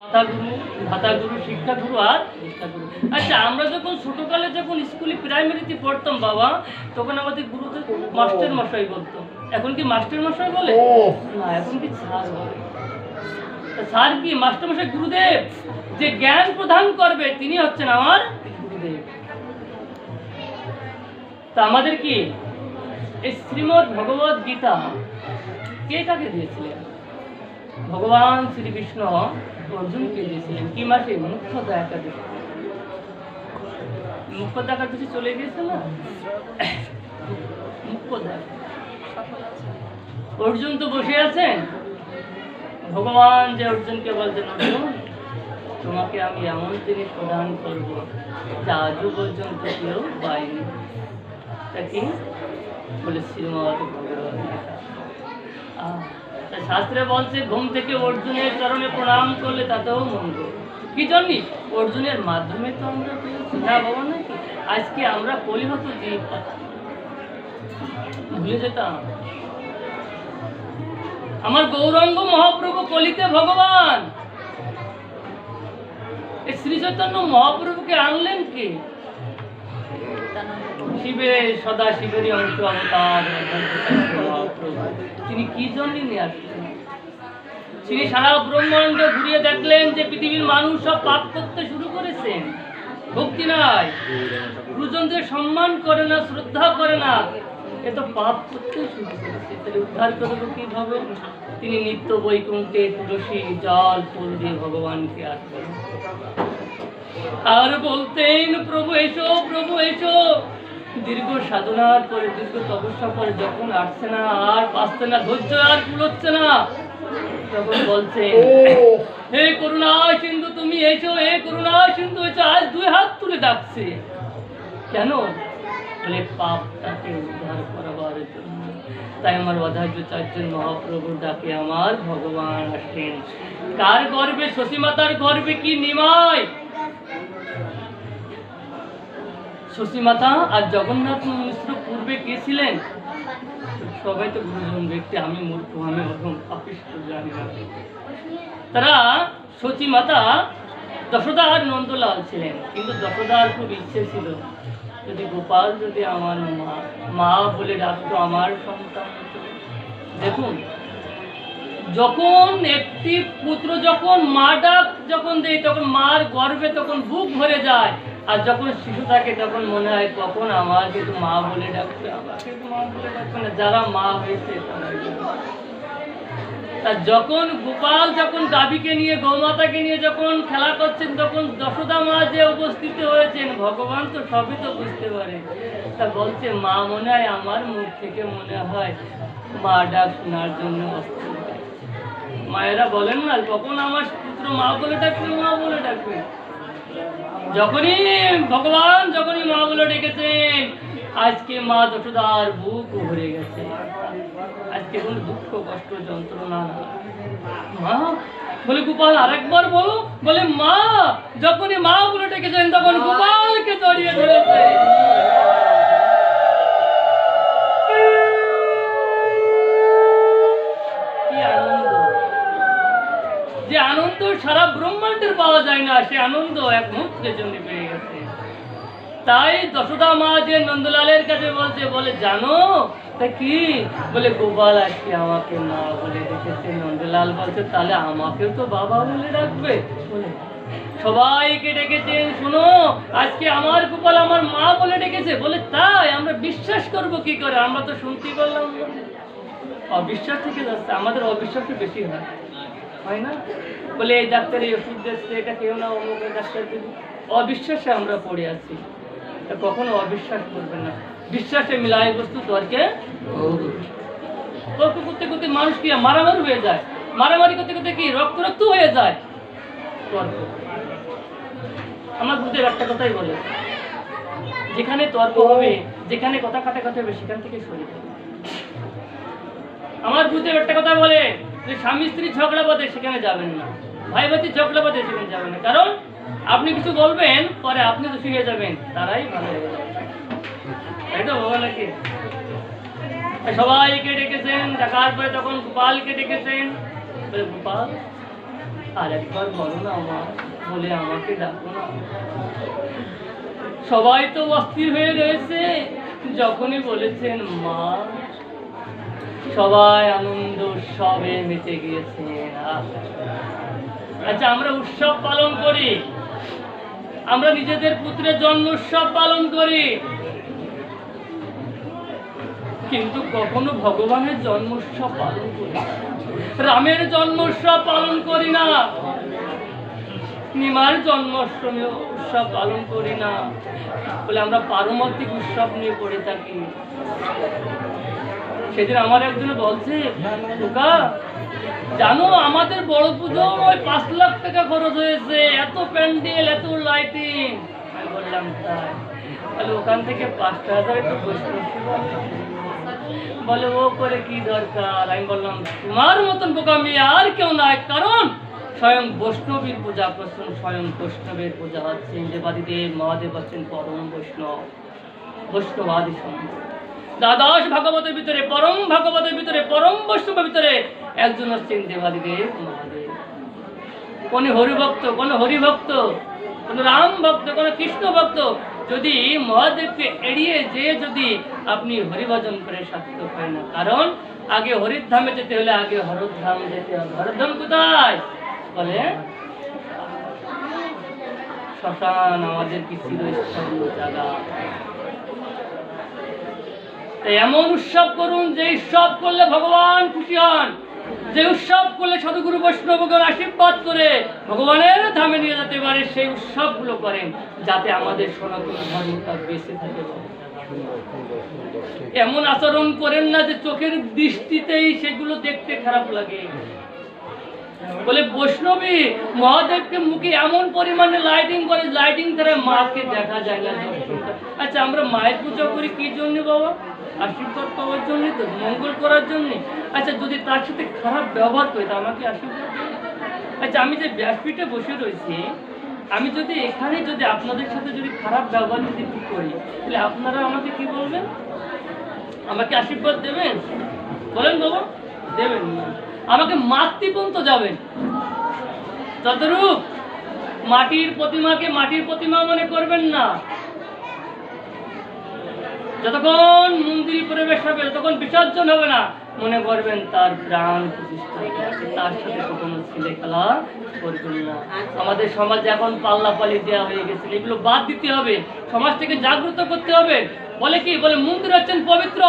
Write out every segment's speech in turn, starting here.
ভাতাগুরু, ভাতাগুরু, শিক্ষাগুরু আর শিক্ষাগুরু। আচ্ছা, আমরা যখন ছোটকালে যখন স্কুলে প্রাইমারিতে পড়তাম বাবা, তখন আমাদের গুরুদের মাস্টার মশাই বলতো। এখন কি মাস্টার মশাই বলে? না, এখন কি স্যার বলে। স্যার কি? মাস্টার মশাই গুরুদেব। যে জ্ঞান প্রদান করবে তিনি হচ্ছেন আমার গুরুদেব। তা আমাদের কি এই শ্রীমদ্ ভগবদ গীতা কে কাকে দিয়েছিলেন? ভগবান শ্রীকৃষ্ণ অর্জুনকে দিয়েছিলেন। কি মাসে? মুখ্যদা একাদশী। মুখ্যদা একাদশী চলে গিয়েছে না? মুখ্যদা অর্জুন তো বসে আছেন। ভগবান যে অর্জুনকে বলছেন, অর্জুন তোমাকে আমি এমন জিনিস প্রদান করবো যা আজও পর্যন্ত কেউ পায়নি। তা কি? বলে শ্রীমদ্ ভগবদ গীতা। শাস্ত্রে বলছে ঘুম থেকে অর্জুনের চরণে প্রণাম করলে তাতেও মঙ্গল। কি জানিস? অর্জুনের মাধ্যমে তো আমরা পেয়েছি না বাবা, নাকি? আজকে আমরা কলিহত জীব ভুলে যেতাম। আমার গৌরাঙ্গ মহাপ্রভু কলিতে ভগবান। এই শ্রী চৈতন্য মহাপ্রভুকে আনলেন কে? শিবের, সদা শিবেরই অংশ অবতার মহাপ্রভু। তিনি কি জন্য নিয়ে আসলেন? তিনি সারা ব্রহ্মাণ্ড ঘুরিয়ে দেখলেন যে পৃথিবীর মানুষ সব পাপ করতে শুরু করেছেন। ভক্তি নাই, গুরুজনদের সম্মান করে না, শ্রদ্ধা করে না, এ তো পাপ করতে শুরু করেছে। তাহলে উদ্ধার করবো কিভাবে? তিনি নিত্য বৈকুণ্ঠে তুলসী জল ফুল দিয়ে ভগবানকে আসবেন আর বলতেন, প্রভু এসো, প্রভু এসো। দীর্ঘ সাধনার পরে, দীর্ঘ তপস্যা পরে যখন আসছে না, আর পাচ্ছে না, ধৈর্য আর কুলোচ্ছে না, তখন বলছে, হে করুণা সিন্ধু তুমি এসো, হে করুণা সিন্ধু এসো। আজ দুই হাত তুলে ডাকছে। কেন? বলে পাপটাকে উদ্ধার করাবার জন্য। তাই আমার অধার্য মহাপ্রভুর ডাকে আমার ভগবান আসেন। কার গর্বে? শশী মাতার গর্বে কি নিমাই? শশী মাতা আর জগন্নাথ মিশ্র পূর্বে কে ছিলেন? সবাই তো গুরুজন ব্যক্তি। আমি মূর্খ, আমি অধম, পাপিষ্ঠ, জানি না। তারা শচী মাতা যশোদা আর নন্দলাল ছিলেন। কিন্তু যশোদার খুব ইচ্ছে ছিল, যদি গোপাল যদি আমার মা বলে ডাকতো, আমার সন্তান। দেখুন, যখন একটি পুত্র যখন মা ডাক যখন দেয়, তখন মার গর্ভে তখন বুক ভরে যায়। আর যখন শিশু থাকে তখন মনে হয় কখন আমাকে তো মা বলে ডাকবে, আমাকে তো মা বলে ডাকবে না। যারা মা হয়েছে তারা যখন গোপাল যখন গাভীকে নিয়ে, গৌমাতাকে নিয়ে যখন খেলা করছেন, তখন যশোদা মা যে উপস্থিত হয়েছেন, ভগবান তো সবই তো বুঝতে পারে। তা বলছে, মা মনে হয় আমার মুখ থেকে মনে হয় মা ডাক শোনার জন্য অস্থির। মায়েরা বলেন না, কখন আমার পুত্র মা বলে ডাকবে, মা বলে ডাকবে। যখনই ভগবান যখনই মা বলে ডেকেছেন, আজকে মা যশোদার বুক ভরে গেছে। আজকে কোনো দুঃখ কষ্ট যন্ত্রণা না। মা বলে, গোপাল আরেকবার বলো। বলে, মা। যখনই মা বলে ডেকেছেন, তখন গোপালকে জড়িয়ে ধরেছে। কি আনন্দ! যে আনন্দ সারা ব্রহ্মাণ্ডের পাওয়া যায় না, সে আনন্দ এক মুহূর্তের জন্য পেয়ে গেছে। তাই যশোদা মা যে নন্দলালের কাছে বলছে, বলে, জানো তা কি? বলে, গোপাল আজকে আমাকে মা বলে ডেকেছে। নন্দলাল বলছে, তাহলে আমাকেও তো বাবা বলে ডাকবে। বলে, সবাইকে ডেকেছেন, শোনো, আজকে আমার গোপাল আমার মা বলে ডেকেছে। বলে, তাই? আমরা বিশ্বাস করব কি করে? আমরা তো শুনতে পারলাম না। অবিশ্বাস থেকে যাচ্ছে, আমাদের অবিশ্বাসই বেশি হয় না? বলে, এই ডাক্তার এই ওষুধ দিচ্ছে, এটা কেউ না, অমুক ডাক্তার দিদি। অবিশ্বাসে আমরা পড়ে আছি। কখনো অবিশ্বাস করবে না। বিশ্বাসে মিলাই বস্তু তর্কে। তর্ক করতে করতে মানুষ কি মারামারি হয়ে যায়, মারামারি করতে করতে কি রক্ত রক্ত হয়ে যায়। তর্ক, আমার বুদ্ধের একটা কথাই বলে, যেখানে তর্ক হবে, যেখানে কথা কাটাকাটি হবে, সেখান থেকে সরে যাবে। আমার বুদ্ধের একটা কথা বলে, যে স্বামী স্ত্রী ঝগড়া বাঁধে, সেখানে যাবেন না। ভাই ভাই ঝগড়া বাঁধে, সেখানে যাবেন না। কারণ আপনি কিছু বলবেন, পরে আপনি তো শিখে যাবেন, তারাই ভালো হয়ে যাবে। তাই তো বাবা নাকি? সবাইকে ডেকেছেন, ডাকার পরে তখন গোপালকে ডেকেছেন। গোপাল আর একবার বলো না মা, বলে আমাকে ডাকো না। সবাই তো অস্থির হয়ে রয়েছে। যখনই বলেছেন মা, সবাই আনন্দ উৎসবে মেতে গিয়েছেন। আচ্ছা, আমরা উৎসব পালন করি, আমরা নিজেদের পুত্রের জন্ম উৎসব পালন করি, কিন্তু কখনো ভগবানের জন্ম উৎসব পালন করি না, রামের জন্ম উৎসব পালন করি না, নিমার জন্মাষ্টমী উৎসব পালন করি না, বলে আমরা পারমার্থিক উৎসব নিয়ে পড়ে থাকি। সেদিন আমার একজন বলছে, খোকা জানো আমাদের বড় পুজো ওই 5 লাখ টাকা খরচ হয়েছে, এত প্যান্ডেল, এত লাইটিং। আমি বললাম তাই? তাহলে ওখান থেকে 5,000 একটু বৈষ্ণব সেবা। বলে ও করে কি দরকার? আমি বললাম তোমার মতন বোকা মেয়ে আর কেউ নাই, কারণ স্বয়ং বৈষ্ণবীর পূজা করছেন, স্বয়ং বৈষ্ণবের পূজা হচ্ছেন, দেবাদিদেব মহাদেব হচ্ছেন পরম বৈষ্ণব, বৈষ্ণবাদী সম্ভব। দ্বাদশ ভাগবতের ভিতরে, পরম ভাগবতের ভিতরে, পরম বৈষ্ণবের ভিতরে একজন হচ্ছেন দেবাদিদেব মহাদেব। কোন হরিভক্ত, কোন হরিভক্ত, কোন রাম ভক্ত, কোন কৃষ্ণ ভক্ত যদি মহাদেবকে এড়িয়ে যেয়ে যদি আপনি হরিভজন করে সার্থক হয় না। কারণ আগে হরিধামে যেতে হলে আগে হরধাম যেতে হবে। হরধাম কোথায়? বলে শ্মশান, আমাদের কি চিরস্থায়ী জায়গা। এমন উৎসব করুন যে উৎসব করলে ভগবান খুশি হন, যে উৎসব করলে সাধুগুরু বৈষ্ণবগণ আশীর্বাদ করে ভগবানের ধামে নিয়ে যেতে পারে, সেই উৎসবগুলো করেন যাতে আমাদের সনাতন ধর্মটা বেঁচে থাকে। এমন আচরণ করেন না যে চোখের দৃষ্টিতেই সেগুলো দেখতে খারাপ লাগে। বলে বৈষ্ণবী মহাদেবকে মুখে এমন পরিমাণে লাইটিং করে, লাইটিং ছাড়া মাকে দেখা যায় না। আচ্ছা, আমরা মায়ের পূজা করি কি জন্য বাবা? আশীর্বাদ পাওয়ার জন্য, তো মঙ্গল করার জন্য। আচ্ছা, যদি তার সাথে খারাপ ব্যবহার করি তা আমাকে আশীর্বাদ দেবে? আচ্ছা, আমি যে ব্যাসপীঠে বসে রয়েছি, আমি যদি এখানে যদি আপনাদের সাথে যদি খারাপ ব্যবহার যদি করি, তাহলে আপনারা আমাকে কি বলবেন? আমাকে আশীর্বাদ দেবেন? বলেন বাবা, দেবেন না। আমাকে মাতৃ পর্যন্ত যাবেন। ততরূপ মাটির প্রতিমাকে মাটির প্রতিমা মনে করবেন না। যতক্ষণ মন্দির প্রবেশ হবে, যতক্ষণ বিসর্জন হবে না, মনে করবেন তার প্রাণ প্রতিষ্ঠা, তার সাথে কখনো ছেলে খেলা করবেন না। আমাদের সমাজে এখন পাল্লাপালি দেওয়া হয়ে গেছে, এগুলো বাদ দিতে হবে, সমাজ থেকে জাগ্রত করতে হবে। বলে কি? বলে মন্দির হচ্ছেন পবিত্র,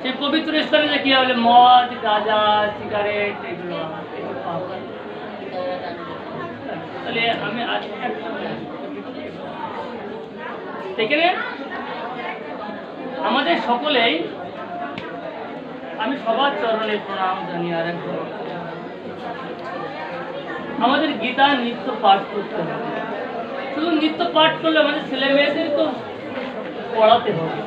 সেই পবিত্র স্থানে যে কি হবে? মদ, গাঁজা, সিগারেট, এগুলো তাহলে আমি এখানে আমাদের সকলেই, আমি সবার চরণে প্রণাম জানি। আর আমাদের গীতা নিত্য পাঠ করতে হবে। শুধু নিত্য পাঠ করলে আমাদের ছেলে মেয়েদের তো পড়াতে হবে।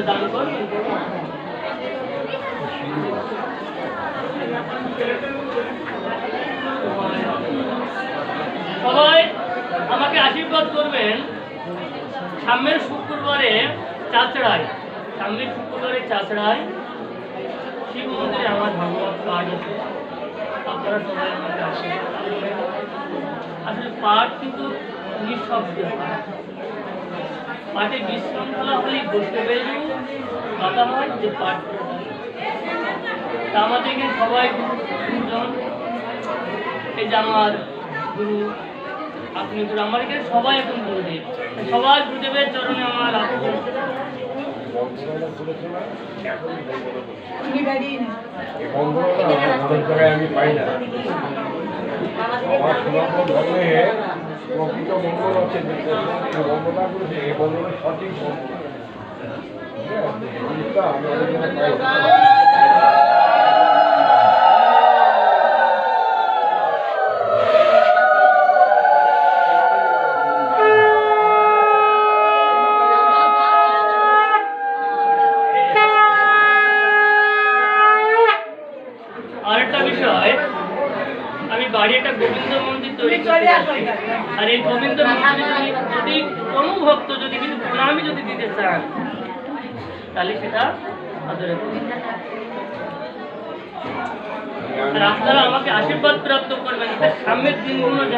দান করবেন। সবাই আমাকে আশীর্বাদ করবেন। সামনের শুক্রবারে চাচড়ায়, সামনের শুক্রবারে চাচড়ায় শিব মন্দিরে আমার ভাগবত পাঠ আছে। আপনারা সবাই আমাকে আশীর্বাদ করবেন। আসলে পাঠ কিন্তু নিঃশব্দ হয়, পাঠে বিশৃঙ্খলা হলে বৈষ্ণবেরও কথা হয় যে পাঠ করে। তা আমাদের এখানে সবাই গুরুজন, এই যে আমার গুরু, আপনি গুরু, আমার এখানে সবাই এখন গুরুদেব। সবাই গুরুদেবের চরণে আমার আমি পাই না। আমার সনাতন ধর্মে প্রকৃত মঙ্গল হচ্ছে যে বন্দনা করেছে, এই বন্দনা সঠিক আরেকটা বিষয়, আমি বাড়ি একটা গোবিন্দ মন্দির তৈরি করতে যাচ্ছি। আর এই গোবিন্দ মন্দিরে যদি কোনো ভক্ত যদি কিছু প্রণামী যদি দিতে চান, তাহলে সেটা আদরে করুন। আর আপনারা আমাকে আশীর্বাদ প্রাপ্ত করবেন, তার সামনের দিনগুলো যেন